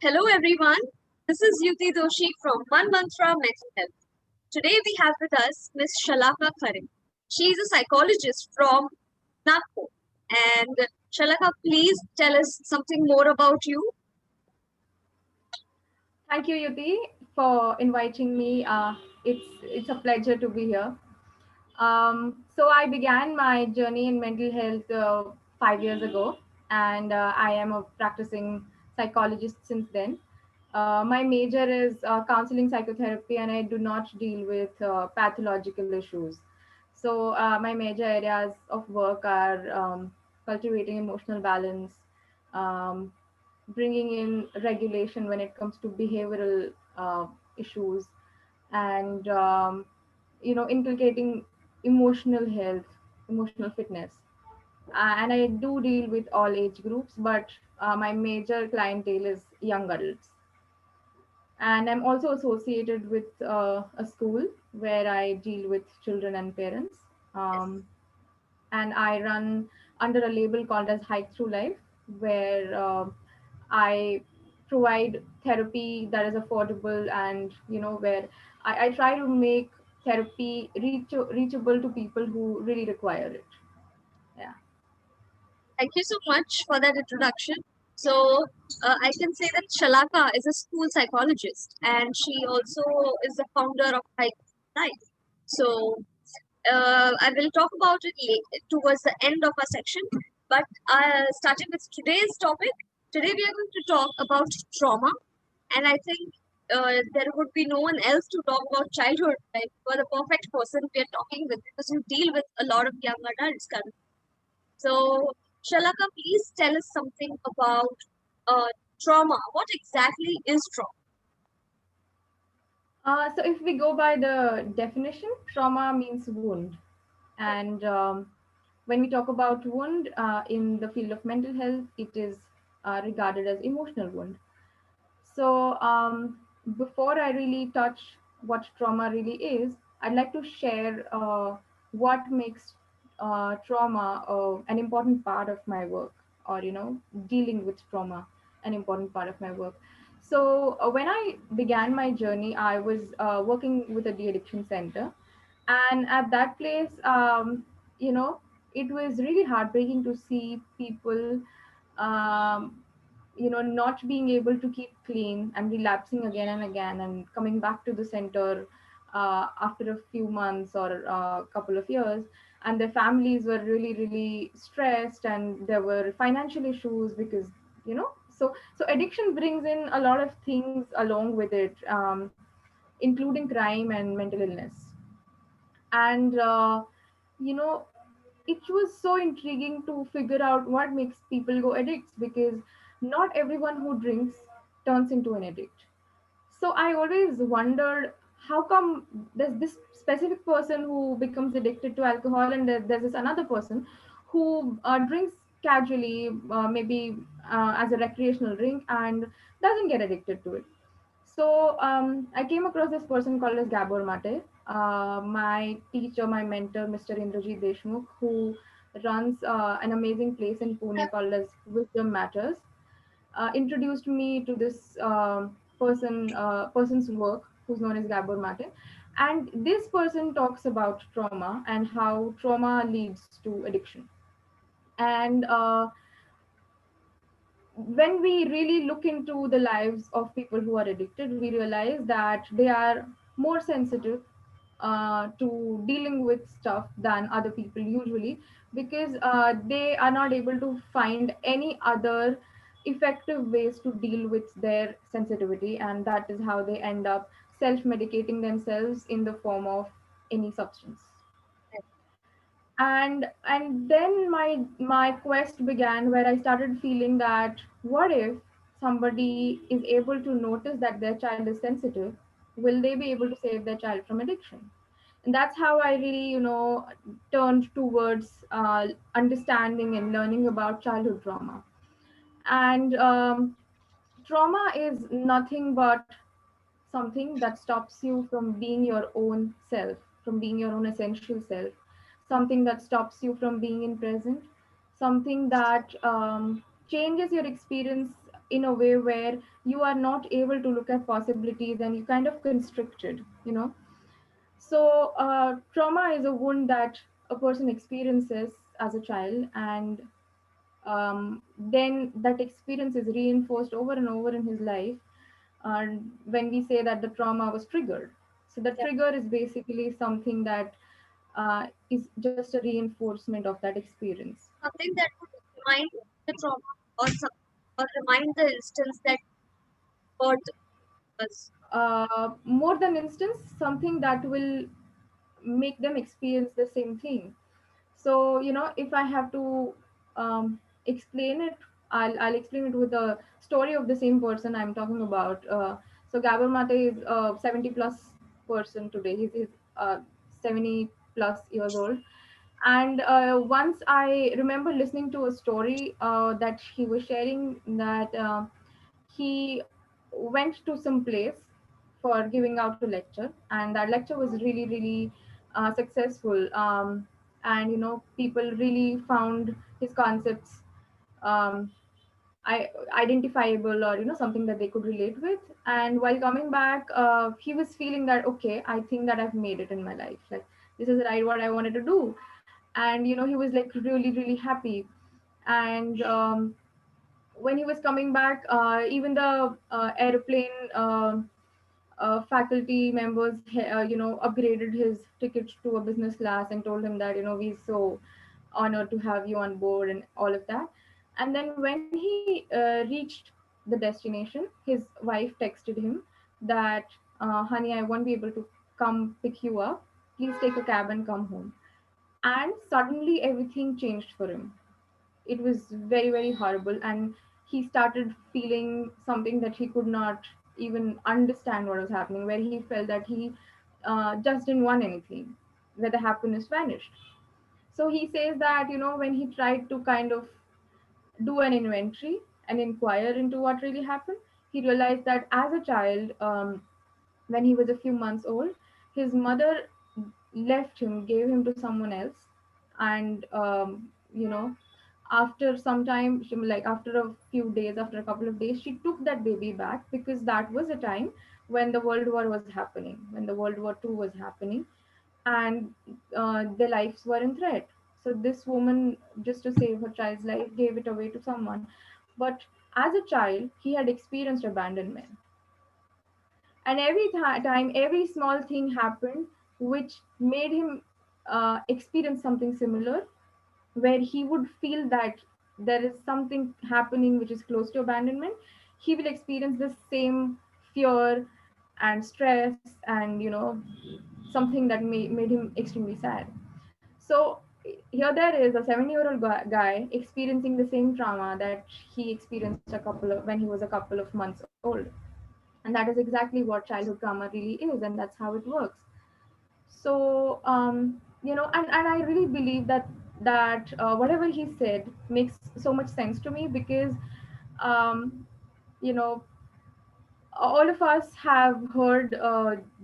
Hello everyone, this is Yuti Doshi from One Mantra Mental Health. Today we have with us Ms. Shalaka Khare. She is a psychologist from Nagpur. And Shalaka, please tell us something more about you. Thank you, Yuti, for inviting me. It's a pleasure to be here. So I began my journey in mental health 5 years ago, and I am a practicing psychologist since then. My major is counseling psychotherapy, and I do not deal with pathological issues. So my major areas of work are cultivating emotional balance, um, bringing in regulation when it comes to behavioral issues, and inculcating emotional health, emotional fitness. And I do deal with all age groups, but my major clientele is young adults. And I'm also associated with a school where I deal with children and parents. Um, and I run under a label called as Hike Through Life, where I provide therapy that is affordable, and where I try to make therapy reachable to people who really require it. Yeah. Thank you so much for that introduction. So, I can say that Shalaka is a school psychologist and she also is the founder of Hike Life. So, I will talk about it towards the end of our section. But starting with today's topic, today we are going to talk about trauma, and I think there would be no one else to talk about childhood. Like, you are the perfect person we are talking with because you deal with a lot of young adults currently. So, Shalaka, please tell us something about trauma. What exactly is trauma? So if we go by the definition, trauma means wound. And when we talk about wound in the field of mental health, it is regarded as emotional wound. So before I really touch what trauma really is, I'd like to share what makes trauma an important part of my work, or dealing with trauma an important part of my work. So when I began my journey, I was working with a de-addiction center, and at that place, you know, it was really heartbreaking to see people um, not being able to keep clean and relapsing again and again and coming back to the center after a few months or a couple of years. And their families were really, really stressed, and there were financial issues because, so addiction brings in a lot of things along with it, including crime and mental illness. And, you know, it was so intriguing to figure out what makes people go addicts, because not everyone who drinks turns into an addict. So I always wondered, how come there's this specific person who becomes addicted to alcohol, and there's this another person who drinks casually, maybe as a recreational drink, and doesn't get addicted to it. So I came across this person called as Gabor Mate, my teacher, my mentor, Mr. Indrajit Deshmukh, who runs an amazing place in Pune called as Wisdom Matters, introduced me to this person's work, who's known as Gabor Mate. And this person talks about trauma and how trauma leads to addiction. And when we really look into the lives of people who are addicted, we realize that they are more sensitive to dealing with stuff than other people usually, because they are not able to find any other effective ways to deal with their sensitivity, and that is how they end up self-medicating themselves in the form of any substance. And then my quest began, where I started feeling that, what if somebody is able to notice that their child is sensitive, will they be able to save their child from addiction? And that's how I really turned towards understanding and learning about childhood trauma. And trauma is nothing but something that stops you from being your own self, from being your own essential self, something that stops you from being in present, something that changes your experience in a way where you are not able to look at possibilities and you kind of constricted, you know. So trauma is a wound that a person experiences as a child, and then that experience is reinforced over and over in his life. And when we say that the trauma was triggered, so the Yeah. trigger is basically something that is just a reinforcement of that experience. Something that would remind the trauma, or remind the instance that hurt us. More than instance, something that will make them experience the same thing. So, you know, if I have to explain it, I'll explain it with a story of the same person I'm talking about. So Gabor Mate is a 70 plus person today. He's 70 plus years old. And once I remember listening to a story that he was sharing, that he went to some place for giving out a lecture, and that lecture was really, really successful. And, you know, people really found his concepts um, identifiable, or, you know, something that they could relate with. And while coming back, he was feeling that, okay, I think that I've made it in my life. Like, this is right what I wanted to do. And, you know, he was like really, really happy. And when he was coming back, even the airplane faculty members, you know, upgraded his ticket to a business class and told him that, you know, we're so honored to have you on board and all of that. And then when he reached the destination, his wife texted him that, honey, I won't be able to come pick you up. Please take a cab and come home. And suddenly everything changed for him. It was very, very horrible, and he started feeling something that he could not even understand what was happening, where he felt that he just didn't want anything, where the happiness vanished. So he says that, you know, when he tried to kind of do an inventory and inquire into what really happened, he realized that as a child, when he was a few months old, his mother left him, gave him to someone else. And, you know, after some time, like after a few days, after a couple of days, she took that baby back, because that was a time when the World War was happening, when the World War II was happening, and their lives were in threat. So this woman, just to save her child's life, gave it away to someone. But as a child, he had experienced abandonment, and every time, every small thing happened which made him experience something similar, where he would feel that there is something happening which is close to abandonment. He will experience the same fear and stress, and, you know, something that made him extremely sad. So here there is a 7-year-old guy experiencing the same trauma that he experienced when he was a couple of months old. And that is exactly what childhood trauma really is, and that's how it works. So you know, and I really believe that whatever he said makes so much sense to me, because um, you know, all of us have heard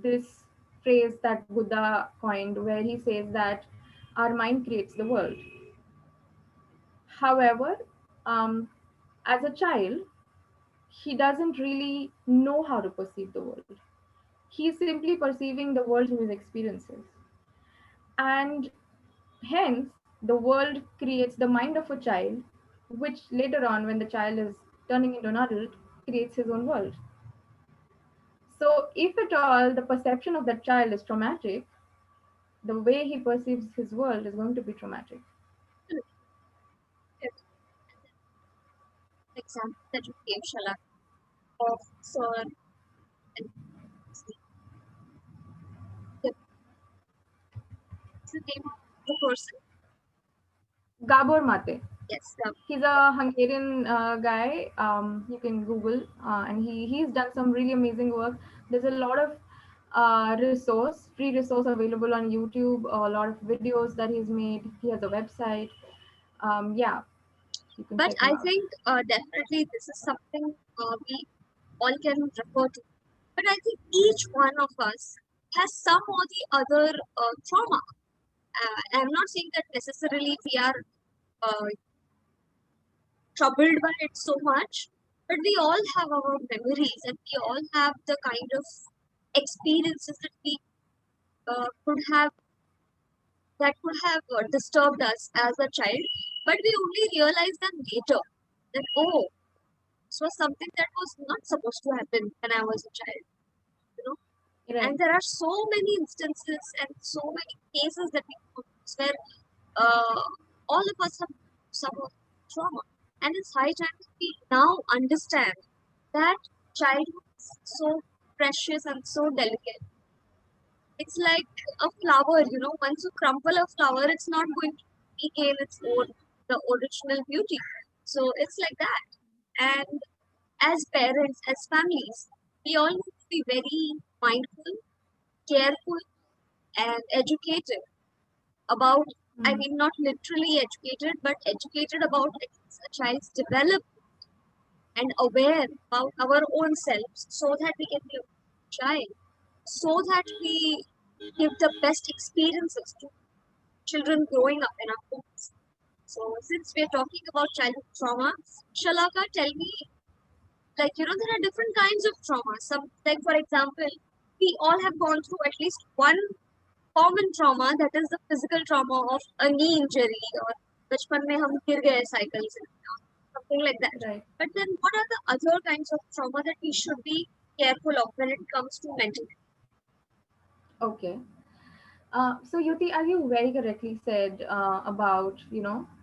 this phrase that Buddha coined, where he says that our mind creates the world. However, um, as a child, he doesn't really know how to perceive the world. He's simply perceiving the world through his experiences. And hence, the world creates the mind of a child, which later on, when the child is turning into an adult, creates his own world. So, if at all the perception of that child is traumatic, the way he perceives his world is going to be traumatic. If example that you gave, Shala, of Sir and the, the name of the person. Gabor Mate. Yes, He's a Hungarian guy. You can Google, and he's done some really amazing work. There's a lot of free resource available on YouTube. A lot of videos that he's made. He has a website. Yeah, you can but check him I out. think definitely this is something we all can refer to. But I think each one of us has some or the other trauma. I'm not saying that necessarily we are uh, troubled by it so much, But we all have our memories, and we all have the kind of experiences that we could have that could have disturbed us as a child, but we only realize them later that, oh, this was something that was not supposed to happen when I was a child, you know. Right. And there are so many instances and so many cases that we notice where all of us have suffered trauma. And it's high time that we now understand that childhood is so precious and so delicate. It's like a flower, once you crumple a flower, it's not going to regain its own, the original beauty. So it's like that. And as parents, as families, we all need to be very mindful, careful, and educated about, I Mm. mean, not literally educated, but educated about at least a child's development and aware about our own selves so that we can be a child, so that we give the best experiences to children growing up in our homes. So, since we're talking about childhood trauma, Shalaka, tell me, like, there are different kinds of trauma. Some, like, for example, we all have gone through at least one common trauma, that is the physical trauma of a knee injury, or bachpan mein hum gir gaye cycle se, something like that. Right. But then, what are the other kinds of trauma that we should be careful of when it comes to mental health? Okay. So Yuti, as you very correctly said about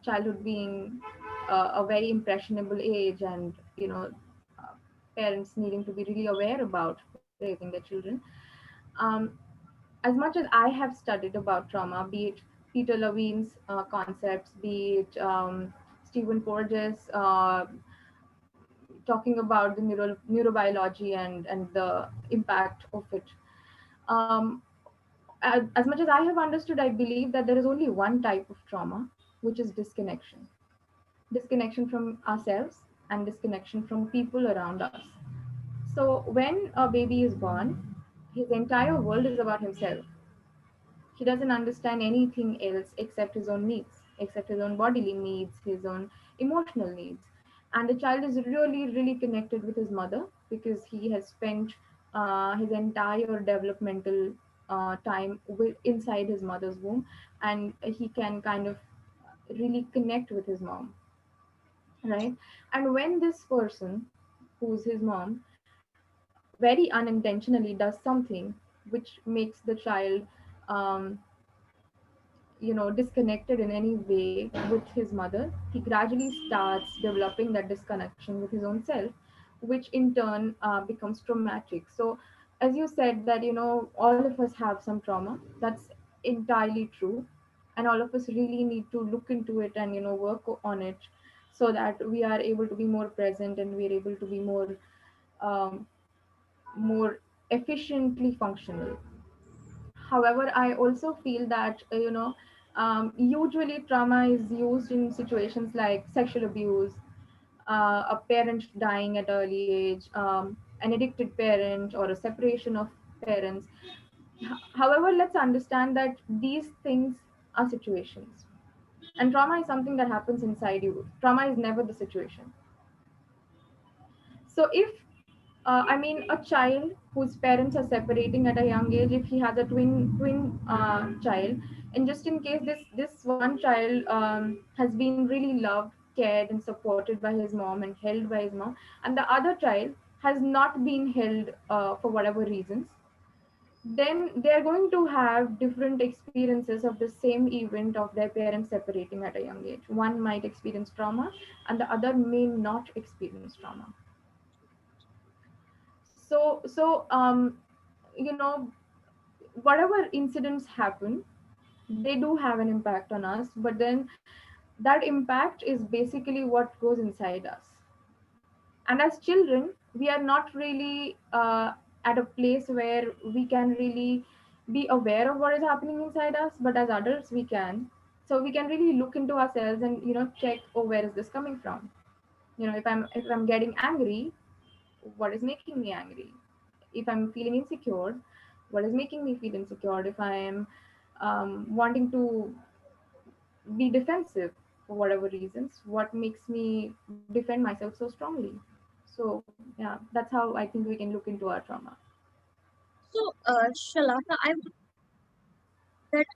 childhood being a very impressionable age, and uh, parents needing to be really aware about raising their children. Um, as much as I have studied about trauma, be it Peter Levine's concepts, be it Stephen Porges talking about the neurobiology and the impact of it. Um, as much as I have understood, I believe that there is only one type of trauma, which is disconnection. Disconnection from ourselves and disconnection from people around us. So when a baby is born, his entire world is about himself. He doesn't understand anything else except his own needs, except his own bodily needs, his own emotional needs. And the child is really, really connected with his mother because he has spent his entire developmental inside his mother's womb, and he can kind of really connect with his mom, right? And when this person, who's his mom, very unintentionally does something which makes the child um, disconnected in any way with his mother, he gradually starts developing that disconnection with his own self, which in turn becomes traumatic. So as you said that all of us have some trauma, that's entirely true, and all of us really need to look into it and work on it, so that we are able to be more present and we are able to be um, more efficiently functional. However, I also feel that usually trauma is used in situations like sexual abuse, a parent dying at early age, an addicted parent, or a separation of parents. However, let's understand that these things are situations, and trauma is something that happens inside you. Trauma is never the situation. So if I mean, a child whose parents are separating at a young age, if he has a twin child, and just in case this one child has been really loved, cared, and supported by his mom and held by his mom, and the other child has not been held for whatever reasons, then they are going to have different experiences of the same event of their parents separating at a young age. One might experience trauma, and the other may not experience trauma. So whatever incidents happen, they do have an impact on us, but then that impact is basically what goes inside us. And as children, we are not really at a place where we can really be aware of what is happening inside us, but as adults we can. So we can really look into ourselves and check, oh, where is this coming from? If I'm getting angry, what is making me angry? If I'm feeling insecure, what is making me feel insecure? If I am wanting to be defensive for whatever reasons, what makes me defend myself so strongly? So yeah, that's how I think we can look into our trauma. So, Shalaka, I would that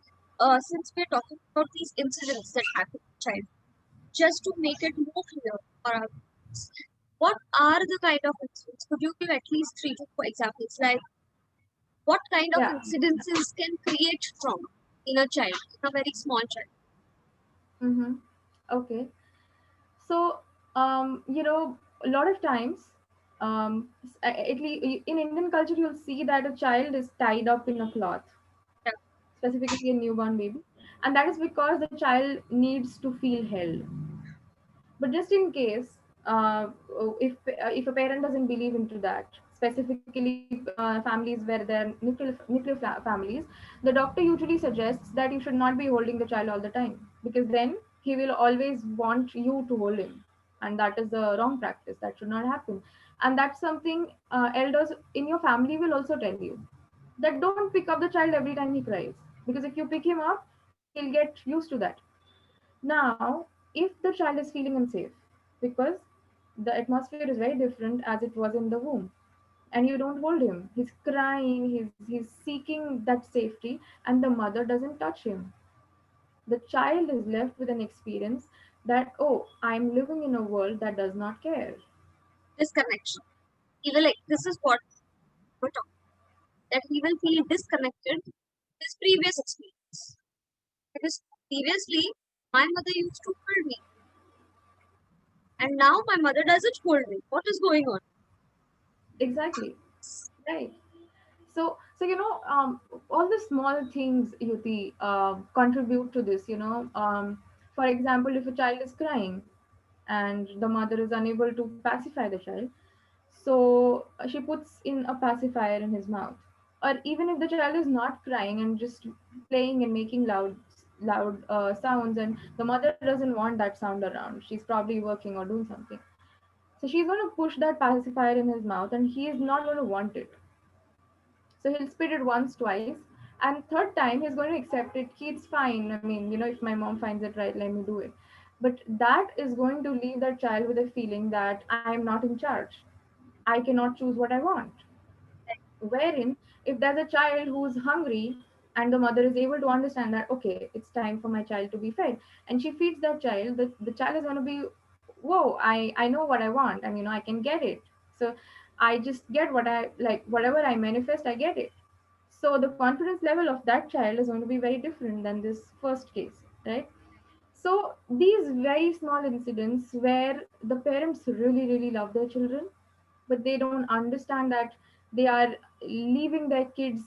since we're talking about these incidents that happen to child, just to make it more clear for our viewers, what are the kind of incidents? Could you give at least 3 to 4 examples? Like what kind of Yeah. incidences can create trauma in a child, in a very small child? Mm-hmm. Okay. So, a lot of times, at least in Indian culture, you'll see that a child is tied up in a cloth, Yeah. specifically a newborn baby, and that is because the child needs to feel held. But just in case, if a parent doesn't believe into that, specifically families where they're nuclear families, the doctor usually suggests that you should not be holding the child all the time, because then he will always want you to hold him, and that is the wrong practice. That should not happen, and that's something elders in your family will also tell you, that don't pick up the child every time he cries, because if you pick him up, he'll get used to that. Now, if the child is feeling unsafe, because the atmosphere is very different as it was in the womb, and you don't hold him, he's crying, he's seeking that safety, and the mother doesn't touch him. The child is left with an experience that, oh, I'm living in a world that does not care. Disconnection. Even like this is what we're talking, that he will feel disconnected with his previous experience. Because previously my mother used to hold me, and now my mother doesn't hold me. What is going on? Exactly. Right. So all the small things, Yuti, contribute to this. For example, if a child is crying and the mother is unable to pacify the child, so she puts in a pacifier in his mouth. Or even if the child is not crying and just playing and making loud sounds, and the mother doesn't want that sound around, she's probably working or doing something. So she's going to push that pacifier in his mouth, and he is not going to want it. So he'll spit it once, twice, and third time he's going to accept it. It's fine. I mean, if my mom finds it right, let me do it. But that is going to leave that child with a feeling that I am not in charge. I cannot choose what I want. Wherein, if there's a child who's hungry and the mother is able to understand that, okay, it's time for my child to be fed, and she feeds that child, the child is going to be, whoa, I know what I want, and I can get it. So I just get what I like, whatever I manifest, I get it. So the confidence level of that child is going to be very different than this first case, right? So these very small incidents where the parents really, really love their children, but they don't understand that they are leaving their kids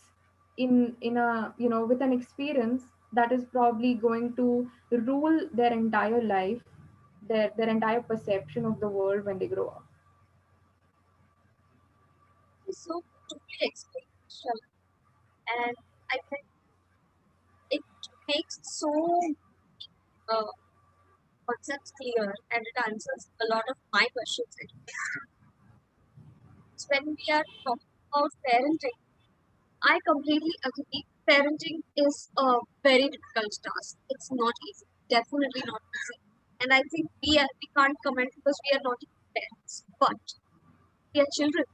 in a with an experience that is probably going to rule their entire life, their entire perception of the world when they grow up. So totally explained, Shalaka. And I think it makes so uh, concepts clear, and it answers a lot of my questions. When we are talking about parenting, I completely agree. Parenting is a very difficult task. It's not easy. Definitely not easy. And I think we can't comment because we are not even parents, but we are children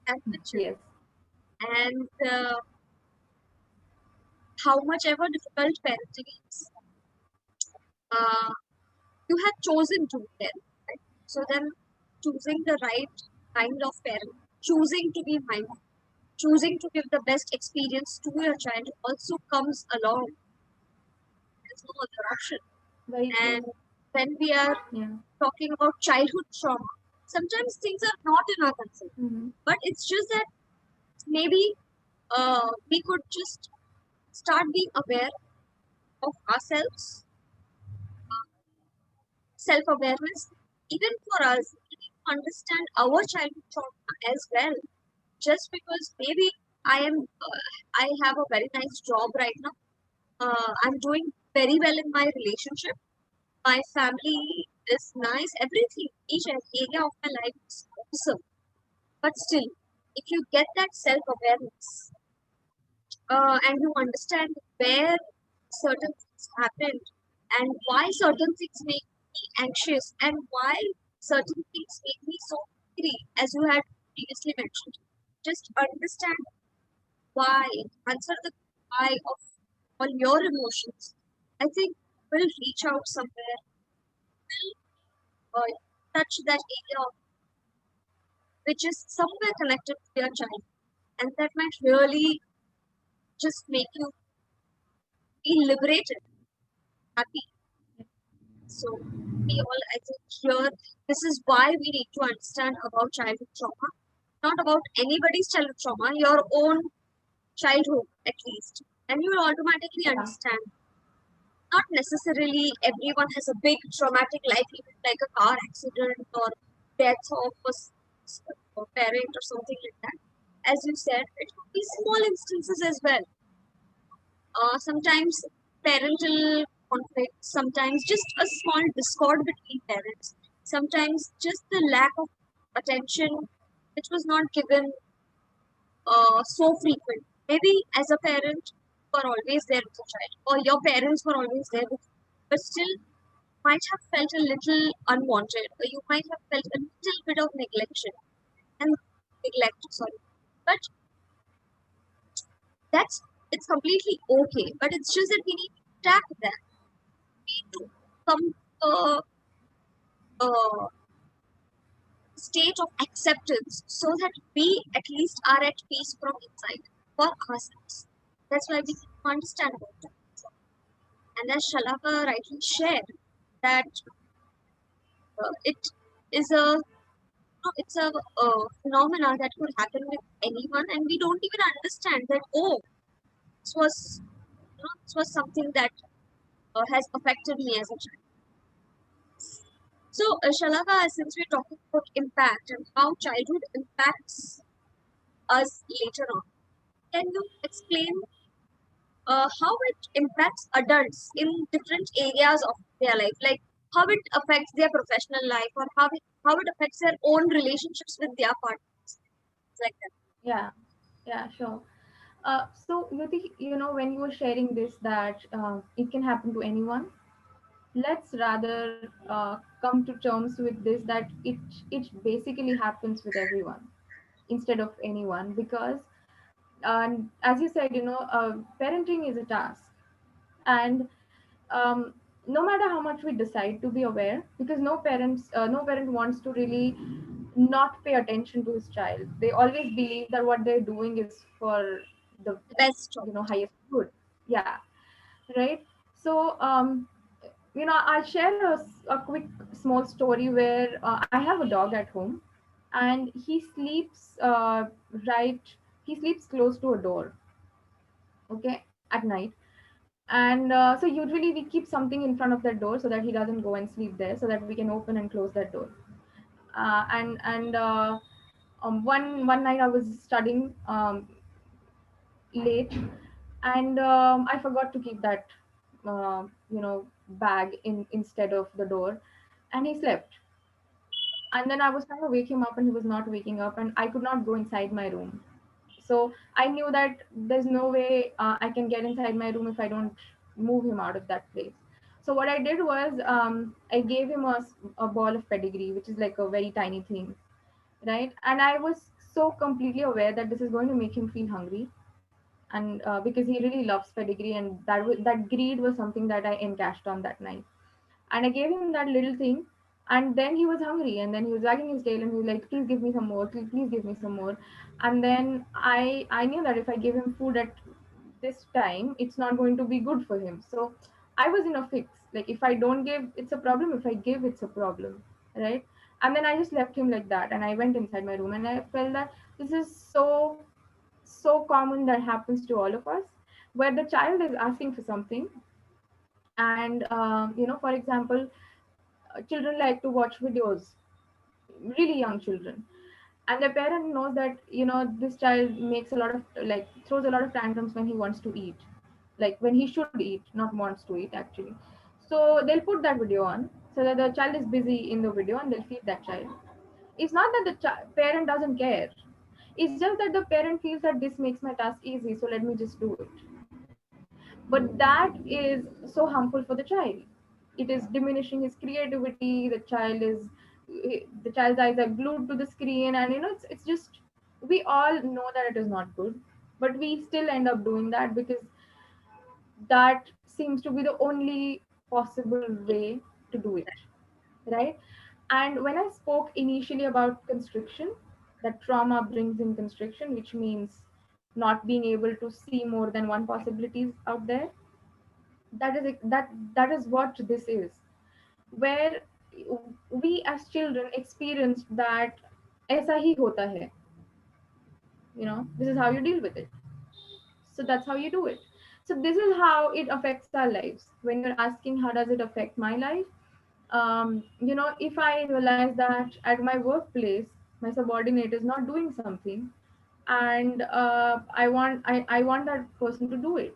and the children. Yes. And how much ever difficult parenting is, uh, you have chosen to be there. Right? So then, choosing the right kind of parent, choosing to be mindful, choosing to give the best experience to your child also comes along. There's no other option. Very And true. when we are Yeah. talking about childhood trauma, sometimes things are not in our control. Hmm. But it's just that maybe we could just start being aware of ourselves, self awareness, even for us, we need to understand our childhood trauma as well. Just because maybe I have a very nice job right now, I'm doing very well in my relationship, my family is nice, everything, each area of my life is awesome. But still, if you get that self awareness and you understand where certain things happened and why certain things make me anxious and why certain things make me so agree, as you had previously mentioned. Just understand why, answer the why of all your emotions. I think will reach out somewhere, will touch that area which is somewhere connected to your child, and that might really just make you feel liberated, happy. So we all, I think, here this is why we need to understand about childhood trauma, not about anybody's childhood trauma, your own childhood at least, and you will automatically Yeah. understand. Not necessarily everyone has a big traumatic life event like a car accident or death of a parent or something like that. As you said, it could be small instances as well. Sometimes parental conflict, sometimes just a small discord between parents, sometimes just the lack of attention which was not given so frequent. Maybe as a parent, you are always there with the child, or your parents were always there with you, but still might have felt a little unwanted, or you might have felt a little bit of sorry. But that's it's completely okay. But it's just that we need to tap that. We need to come to a state of acceptance so that we at least are at peace from inside for ourselves. That's why we need to understand about that. And as Shalaka rightly shared, that it is a it's a phenomena that could happen with anyone, and we don't even understand that. Oh, this was this was something that has affected me as a child. So, Shalaka, since we're talking about impact and how childhood impacts us later on, can you explain how it impacts adults in different areas of their life, like how it affects their professional life, or how it affects their own relationships with their partners, like that. Yeah. Yeah. Sure. So, Yuti, when you were sharing this, that it can happen to anyone, let's rather come to terms with this, that it basically happens with everyone instead of anyone, because as you said, parenting is a task, and um, no matter how much we decide to be aware, because no parent wants to really not pay attention to his child. They always believe that what they're doing is for the Best job. highest good. Yeah, right. So I'll share a quick small story where I have a dog at home, and right he sleeps close to a door, okay, at night. And so usually we keep something in front of that door so that he doesn't go and sleep there, so that we can open and close that door. And one night I was studying late, and I forgot to keep that bag instead of the door, and he slept. And then I was trying to wake him up, and he was not waking up, and I could not go inside my room. So I knew that there's no way I can get inside my room if I don't move him out of that place. So what I did was, I gave him a ball of pedigree, which is like a very tiny thing, right? And I was so completely aware that this is going to make him feel hungry, and because he really loves pedigree, and that greed was something that I encashed on that night. And I gave him that little thing, and then he was hungry, and then he was wagging his tail, and he was like, "Please give me some more, please give me some more." And then I knew that if I give him food at this time, it's not going to be good for him. So I was in a fix. Like, if I don't give, it's a problem. If I give, it's a problem, right? And then I just left him like that, and I went inside my room, and I felt that this is so common that happens to all of us, where the child is asking for something. And for example, children like to watch videos, really young children, and the parent knows that this child makes a lot of, like, throws a lot of tantrums when he wants to eat, like when he should eat, not wants to eat actually. So they'll put that video on so that the child is busy in the video, and they'll feed that child. It's not that the parent doesn't care. It's just that the parent feels that this makes my task easy, so let me just do it. But that is so harmful for the child. It is diminishing his creativity. The child is the child's eyes are glued to the screen, and it's just, we all know that it is not good, but we still end up doing that because that seems to be the only possible way to do it, right? And when I spoke initially about constriction, that trauma brings in constriction, which means not being able to see more than one possibilities out there, that is what this is, where we as children experienced that aisa hi hota hai, this is how you deal with it, so that's how you do it. So this is how it affects our lives. When you're asking how does it affect my life, if I realize that at my workplace my subordinate is not doing something, and I want that person to do it,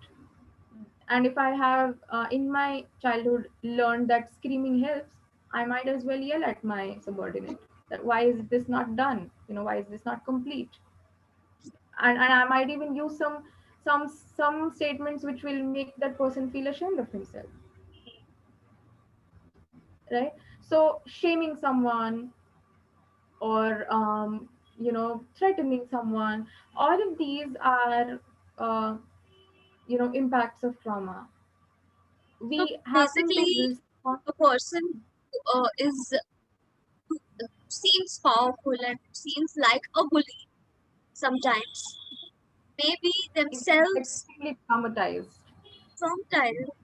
and if I have in my childhood learned that screaming helps, I might as well yell at my subordinate that why is this not done, why is this not complete, and I might even use some statements which will make that person feel ashamed of himself, right? So shaming someone, or threatening someone, all of these are uh, impacts of trauma. So We happen to basically, respond. a person is seems powerful and seems like a bully sometimes. Maybe It is themselves extremely traumatized. from childhood,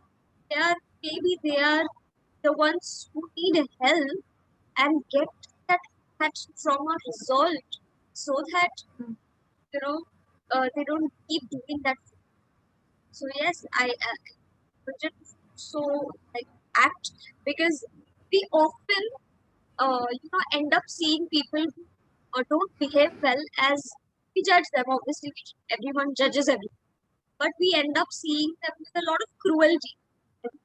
they are maybe they are the ones who need help and get that that trauma resolved, so that Mm. they don't keep doing that. So yes, I Bridget so like act, because we often end up seeing people who don't behave well as we judge them. Obviously, everyone judges everyone, but we end up seeing them with a lot of cruelty.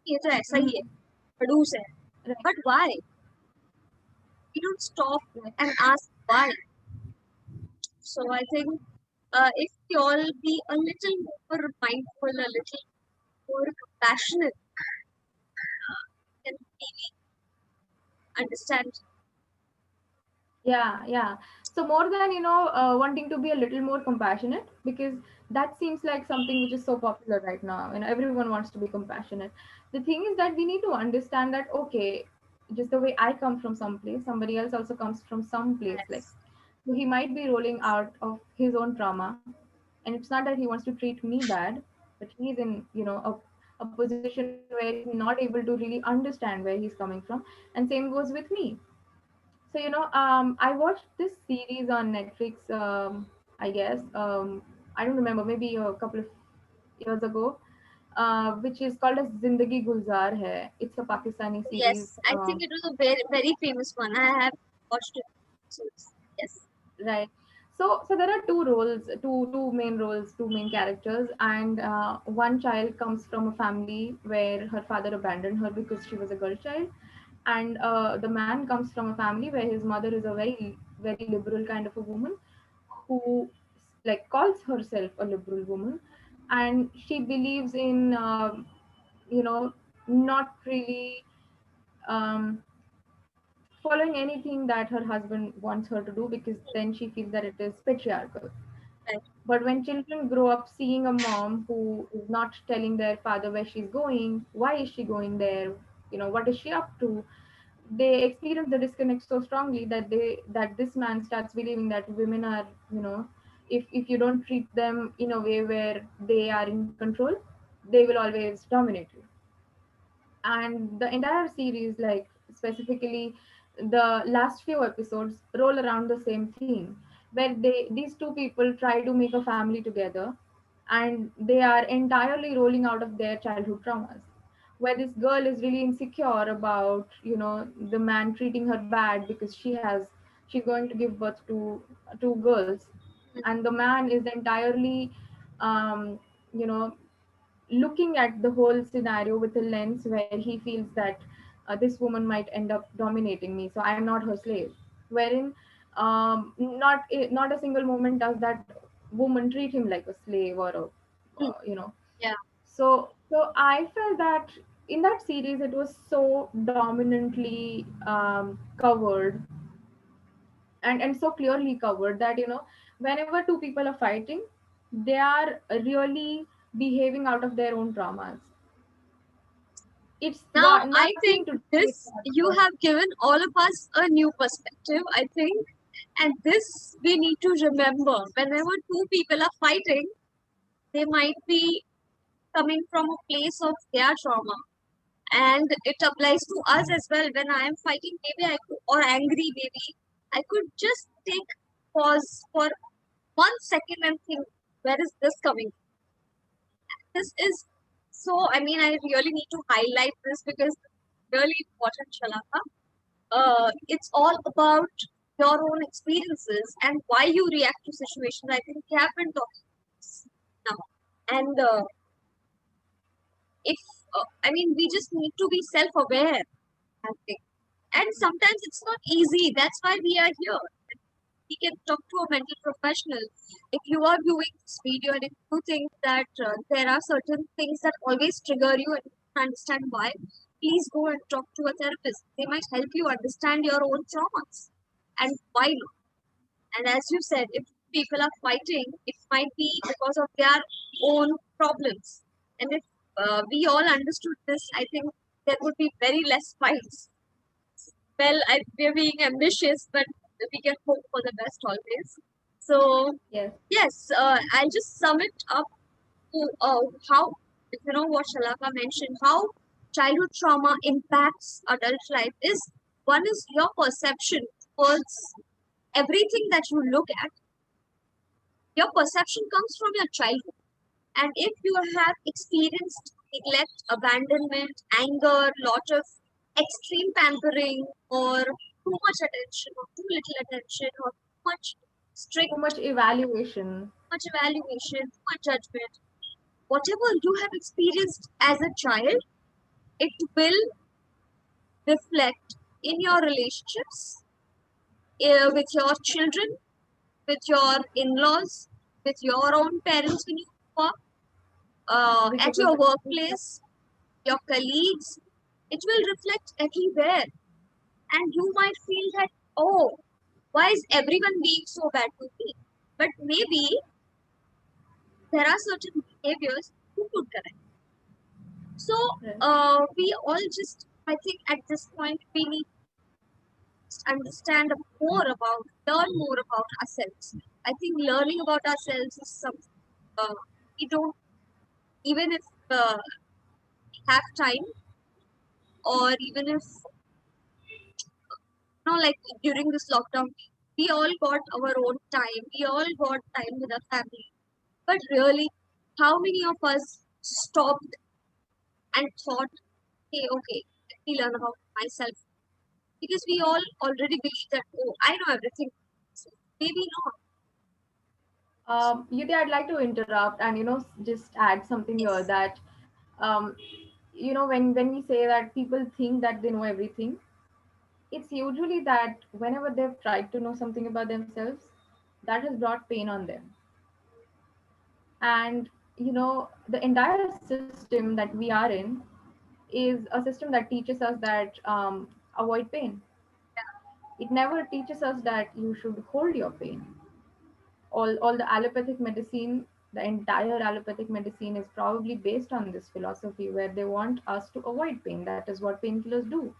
ये तो ऐसा ही है, Mm. खड़ूस है. Right, But why? We don't stop right. and ask why. So I think if we all be a little more mindful, a little more compassionate, then maybe understand. Yeah, yeah. So more than wanting to be a little more compassionate, because that seems like something which is so popular right now, and everyone wants to be compassionate. The thing is that we need to understand that, okay, just the way I come from some place, somebody else also comes from some place. Like, Yes. so he might be rolling out of his own trauma, and it's not that he wants to treat me bad, but he's in a position where he's not able to really understand where he's coming from, and same goes with me. So I watched this series on Netflix. I guess I don't remember, maybe a couple of years ago, which is called as Zindagi Gulzar Hai. It's a Pakistani series. Yes, I think it was a very very famous one. I have watched it. So yes, Right. So there are two roles, two main roles, two main characters, and one child comes from a family where her father abandoned her because she was a girl child, and the man comes from a family where his mother is a very liberal kind of a woman, who like calls herself a liberal woman, and she believes in not really um, following anything that her husband wants her to do, because then she feels that it is patriarchal. right. But when children grow up seeing a mom who is not telling their father where she's going, why is she going there, what is she up to, they experience the disconnect so strongly that this man starts believing that women are, if you don't treat them in a way where they are in control, they will always dominate you. And the entire series, like specifically the last few episodes, roll around the same theme, where these two people try to make a family together, and they are entirely rolling out of their childhood traumas, where this girl is really insecure about the man treating her bad because she's going to give birth to two girls, and the man is entirely um, you know looking at the whole scenario with a lens where he feels that this woman might end up dominating me, so I am not her slave. Wherein not a single moment does that woman treat him like a slave or a Hmm. uh, you know Yeah. so I felt that in that series it was so dominantly covered and so clearly covered that whenever two people are fighting, they are really behaving out of their own traumas. It's Now, got I nothing think to do with this, you hardcore. have given all of us a new perspective, I think. And this we need to remember. Whenever two people are fighting, they might be coming from a place of their trauma. And it applies to us as well. When I am fighting, maybe I could, or angry, maybe I could just take pause for 1 second and think, where is this coming? This is so. I mean, I really need to highlight this because it's really important, Shalaka. It's all about your own experiences and why you react to situations. I think we have been talking this now, and if I mean, we just need to be self-aware. I think, and sometimes it's not easy. That's why we are here. We can talk to a mental professional. If you are viewing this video and if you think that there are certain things that always trigger you and you don't understand why, please go and talk to a therapist. They might help you understand your own traumas and why not. And as you said, if people are fighting, it might be because of their own problems. And if we all understood this, I think there would be very less fights. Well, we're being ambitious, but we can hope for the best always. So, Yes. yes, I'll just sum it up to how, you know, what Shalaka mentioned, how childhood trauma impacts adult life is one is your perception towards everything that you look at. Your perception comes from your childhood. And if you have experienced neglect, abandonment, anger, lot of extreme pampering, or too much attention, or too little attention, or too much Too strict, much evaluation. much evaluation, too much judgment, whatever you have experienced as a child, it will reflect in your relationships with your children, with your in-laws, with your own parents when you work, With at your your professional. workplace, your colleagues. It will reflect everywhere. And you might feel that, oh, why is everyone being so bad to me? But maybe there are certain behaviors you could correct. So Right. we all just, I think at this point, we need to understand more about, learn more about ourselves. I think learning about ourselves is something we don't, even if we have time, or even if, like during this lockdown, we all got our own time. We all got time with our family. But really, how many of us stopped and thought, hey, okay, let me learn about myself? Because we all already believe that, oh, I know everything. So maybe not. Yuti, I'd like to interrupt and just add something here Yes. that um, when we say that people think that they know everything, it's usually that whenever they've tried to know something about themselves, that has brought pain on them. And the entire system that we are in is a system that teaches us that avoid pain. It never teaches us that you should hold your pain. All the allopathic medicine, the entire allopathic medicine is probably based on this philosophy where they want us to avoid pain. That is what painkillers do.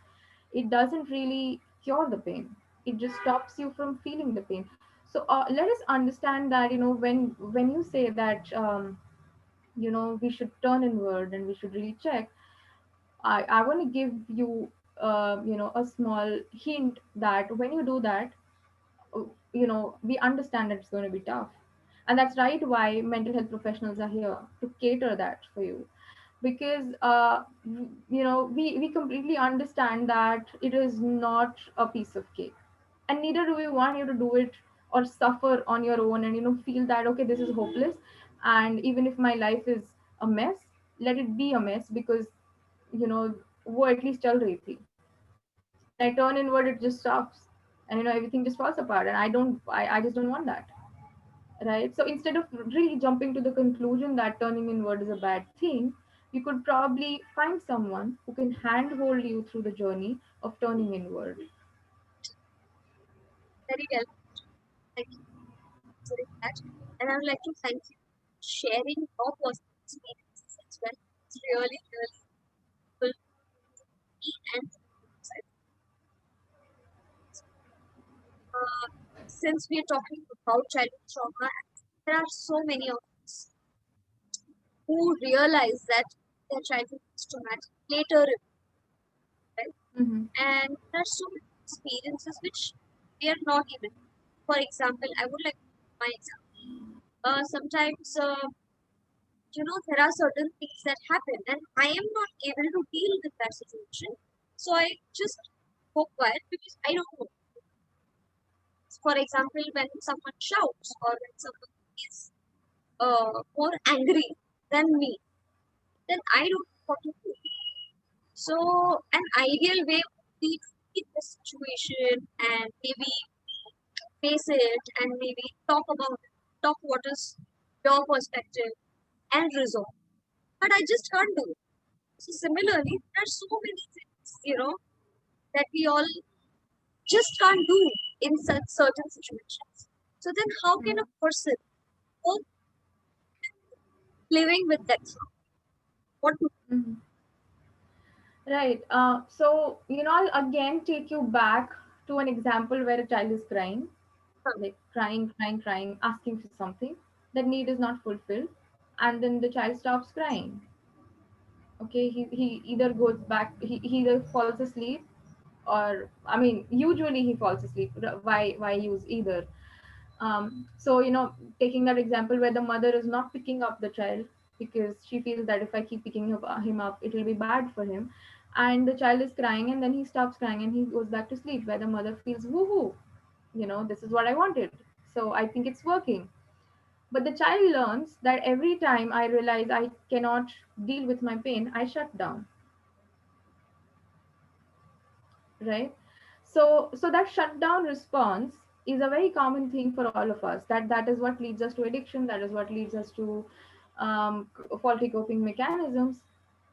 It doesn't really cure the pain, it just stops you from feeling the pain. So let us understand that when you say that we should turn inward and we should really check. I want to give you a small hint that when you do that, uh, we understand that it's going to be tough, and that's right why mental health professionals are here to cater that for you. Because we completely understand that it is not a piece of cake, and neither do we want you to do it or suffer on your own and feel that okay, this is hopeless, and even if my life is a mess, let it be a mess, because वो at least चल रही थी. When I turn inward, it just stops, and everything just falls apart. And I just don't want that, right? So instead of really jumping to the conclusion that turning inward is a bad thing, you could probably find someone who can handhold you through the journey of turning inward. Very well. Thank you for answering that. And I would like to thank you for sharing your personal experiences as well. It's really, really helpful for me and since we are talking about childhood trauma, there are so many of us who realize that their childhood was traumatic later, right? Mm-hmm. And there are so many experiences which we are not even. For example, I would like to give my example. Sometimes, there are certain things that happen, and I am not able to deal with that situation. So I just go quiet because I don't know. For example, when someone shouts or when someone is more angry than me, then I don't know what to do. So, an ideal way would be to see the situation and maybe face it and maybe talk about it, talk what is your perspective and resolve. But I just can't do it. So, similarly, there are so many things, that we all just can't do in such certain situations. So, then how can a person cope living with that trauma? What to Mm-hmm. Right. So, I'll again take you back to an example where a child is crying, do? like crying, crying, crying, asking for something. That need is not fulfilled. And then the child stops crying. Okay. He either goes back, he either falls asleep, or, I mean, usually he falls asleep. Why use either? So, taking that example where the mother is not picking up the child because she feels that if I keep picking him up, it will be bad for him. And the child is crying, and then he stops crying and he goes back to sleep, where the mother feels, woohoo, this is what I wanted. So I think it's working. But the child learns that every time I realize I cannot deal with my pain, I shut down, right? So that shutdown response is a very common thing for all of us. That is what leads us to addiction. That is what leads us to faulty coping mechanisms,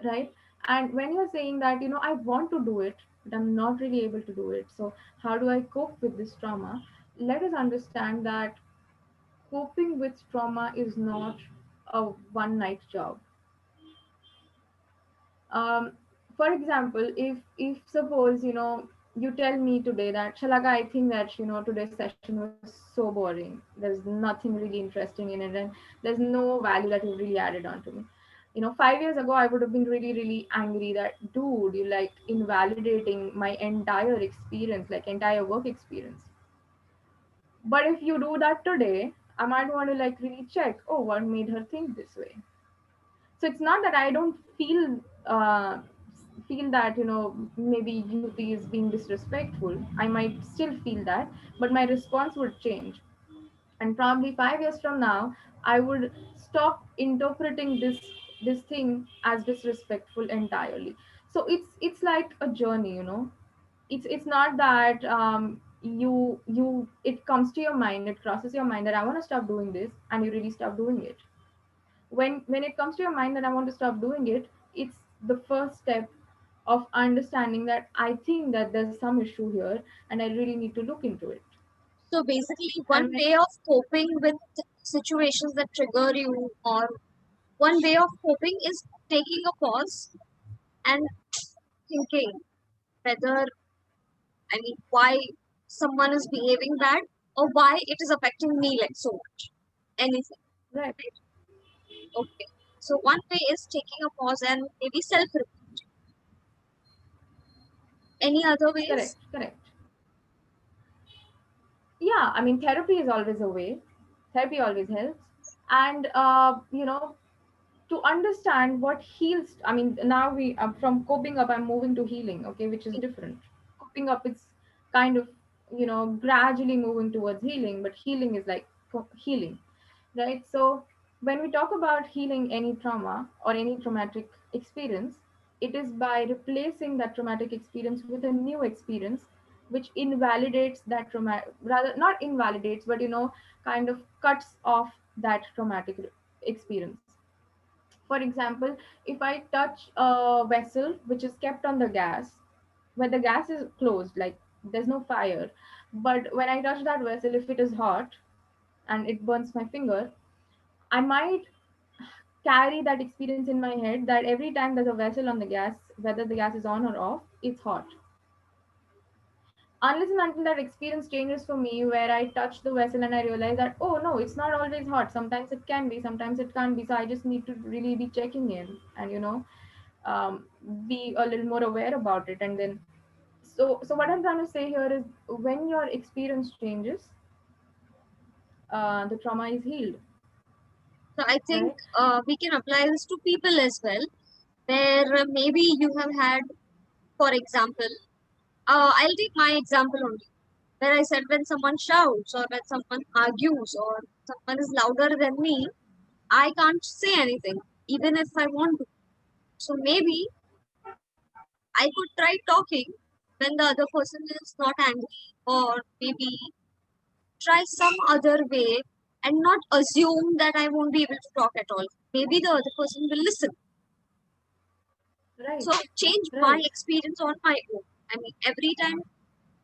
right? And when you're saying that, I want to do it, but I'm not really able to do it, so how do I cope with this trauma? Let us understand that coping with trauma is not a one night job. um, for example, if suppose, you tell me today that, Shalaka, I think that, today's session was so boring, there's nothing really interesting in it, and there's no value that you really added on to me. 5 years ago I would have been really, really angry that, dude, you like invalidating my entire experience, like entire work experience. But if you do that today, I might want to like really check, oh, what made her think this way. So it's not that I don't feel that, maybe UP is being disrespectful. I might still feel that, but my response would change. And probably 5 years from now, I would stop interpreting this thing as disrespectful entirely. So it's like a journey. It's not that you it comes to your mind, it crosses your mind that I want to stop doing this, and you really stop doing it. When it comes to your mind that I want to stop doing it, it's the first step of understanding that I think that there's some issue here and I really need to look into it. So basically, one And way of coping with situations that trigger you, or one way of coping is taking a pause and thinking whether, I mean, why someone is behaving bad or why it is affecting me like so much. Anything. right, Okay. So one way is taking a pause and maybe self. Any other correct, ways? correct. Yeah, I mean, therapy is always a way. Therapy always helps. And to understand what heals, I mean, now we from coping up I'm moving to healing, okay, which is different. Coping up, it's kind of, gradually moving towards healing, but healing is like healing, right? So when we talk about healing any trauma or any traumatic experience, it is by replacing that traumatic experience with a new experience which invalidates that trauma, rather not invalidates, but kind of cuts off that traumatic experience. For example, if I touch a vessel which is kept on the gas, where the gas is closed, like there's no fire, but when I touch that vessel, if it is hot and it burns my finger, I might carry that experience in my head that every time there's a vessel on the gas, whether the gas is on or off, it's hot. Unless and until that experience changes for me, where I touch the vessel and I realize that, oh no, it's not always hot. Sometimes it can be, sometimes it can't be. So I just need to really be checking in and, um, be a little more aware about it. And then, so what I'm trying to say here is when your experience changes, the trauma is healed, So I think right? we can apply this to people as well, where maybe you have had, for example, I'll take my example only, where I said when someone shouts or when someone argues or someone is louder than me, I can't say anything, even if I want to. So maybe I could try talking when the other person is not angry, or maybe try some other way and not assume that I won't be able to talk at all. Maybe the other person will listen. Right, So change my right, experience on my own. I mean, every time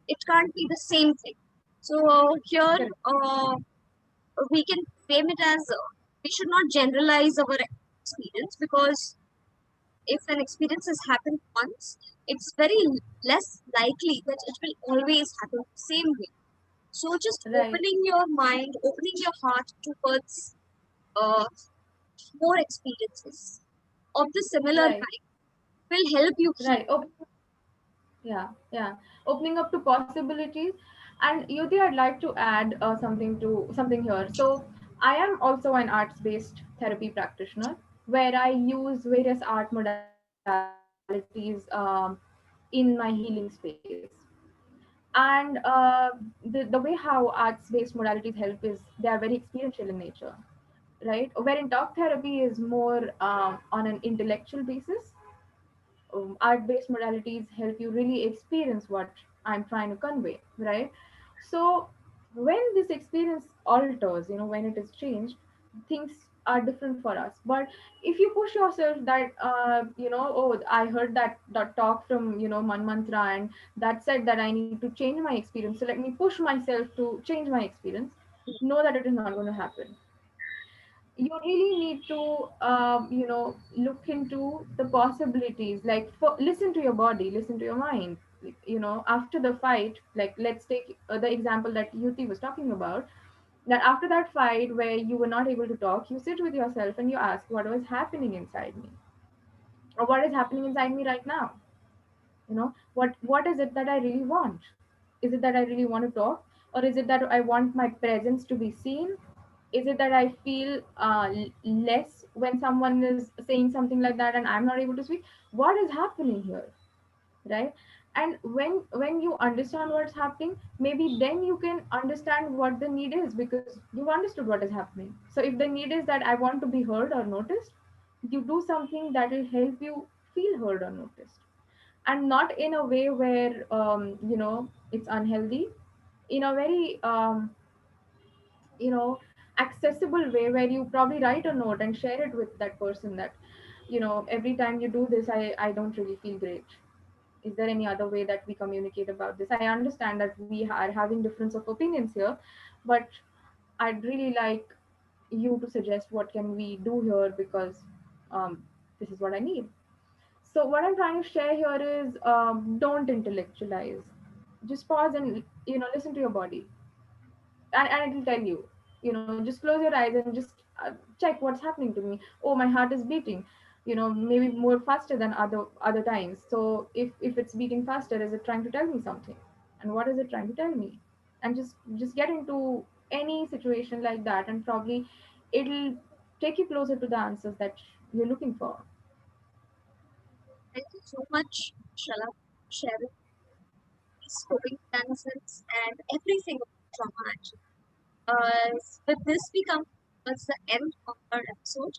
it can't be the same thing. So here correct, we can frame it as we should not generalize our experience, because if an experience has happened once, it's very less likely that it will always happen the same way. So just right, opening your mind, opening your heart towards uh, more experiences of the similar right, kind will help you heal. right. Yeah, yeah. Opening up to possibilities. And Yuti, I'd like to add something here. So I am also an arts-based therapy practitioner where I use various art modalities in my healing space. And the way how arts-based modalities help is they are very experiential in nature, right? Wherein talk therapy is more on an intellectual basis. Art-based modalities help you really experience what I'm trying to convey, right? So when this experience alters, when it is changed, things are different for us. But if you push yourself that, oh, I heard that talk from, Manmantra, and that said that I need to change my experience. So let me push myself to change my experience. Know that it is not going to happen. You really need to look into the possibilities, like listen to your body, listen to your mind. After the fight, like let's take the example that Yuti was talking about, that after that fight where you were not able to talk, you sit with yourself and you ask what was happening inside me, or what is happening inside me right now. What is it that I really want? Is it that I really want to talk, or is it that I want my presence to be seen? Is it that I feel less when someone is saying something like that and I'm not able to speak? What is happening here, right? And when you understand what's happening, maybe then you can understand what the need is, because you've understood what is happening. So if the need is that I want to be heard or noticed, you do something that will help you feel heard or noticed, and not in a way where it's unhealthy, in a very you know accessible way, where you probably write a note and share it with that person that, every time you do this, I don't really feel great. Is there any other way that we communicate about this? I understand that we are having difference of opinions here, but I'd really like you to suggest what can we do here, because um, this is what I need. So what I'm trying to share here is, don't intellectualize. Just pause and listen to your body, and it'll tell you. Just close your eyes and just check what's happening to me. Oh, my heart is beating. Maybe more faster than other times. So if it's beating faster, is it trying to tell me something? And what is it trying to tell me? And just get into any situation like that, and probably it'll take you closer to the answers that you're looking for. Thank you so much, Shala, for sharing these coping mechanisms and everything about trauma. Actually, with this we come towards the end of our episode.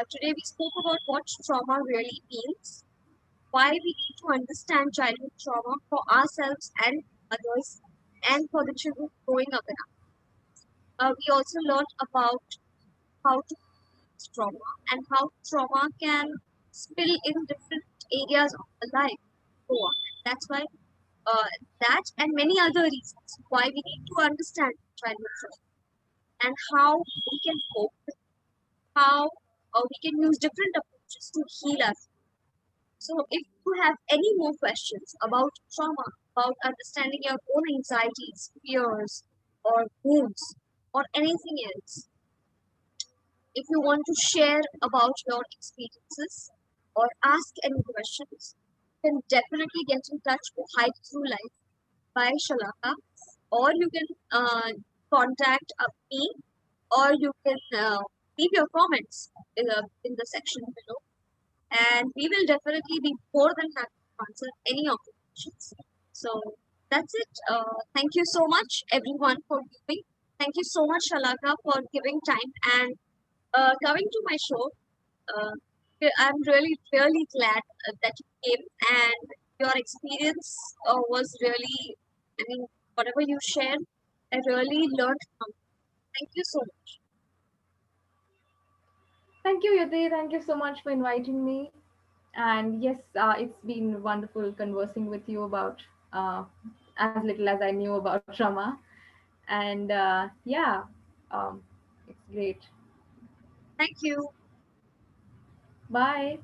Today we spoke about what trauma really means, why we need to understand childhood trauma for ourselves and others, and for the children growing up in us. We also learned about how to is trauma and how trauma can spill in different areas of the life. So on. That's why uh, that and many other reasons why we need to understand childhood trauma and how we can cope, how we can use different approaches to heal us. So, if you have any more questions about trauma, about understanding your own anxieties, fears, or wounds, or anything else, if you want to share about your experiences or ask any questions, you can definitely get in touch with Hide Through Life by Shalaka, or you can contact me, or you can leave your comments in the section below, and we will definitely be more than happy to answer any of the questions. So that's it. Thank you so much, everyone, for viewing. Thank you so much, Shalaka, for giving time and coming to my show. Uh, I'm really, really glad that you came, and your experience was really, I mean, whatever you shared, I really learned from. Thank you so much. Thank you, Yati. Thank you so much for inviting me. And yes, it's been wonderful conversing with you about as little as I knew about trauma. And yeah, it's great. Thank you. Bye.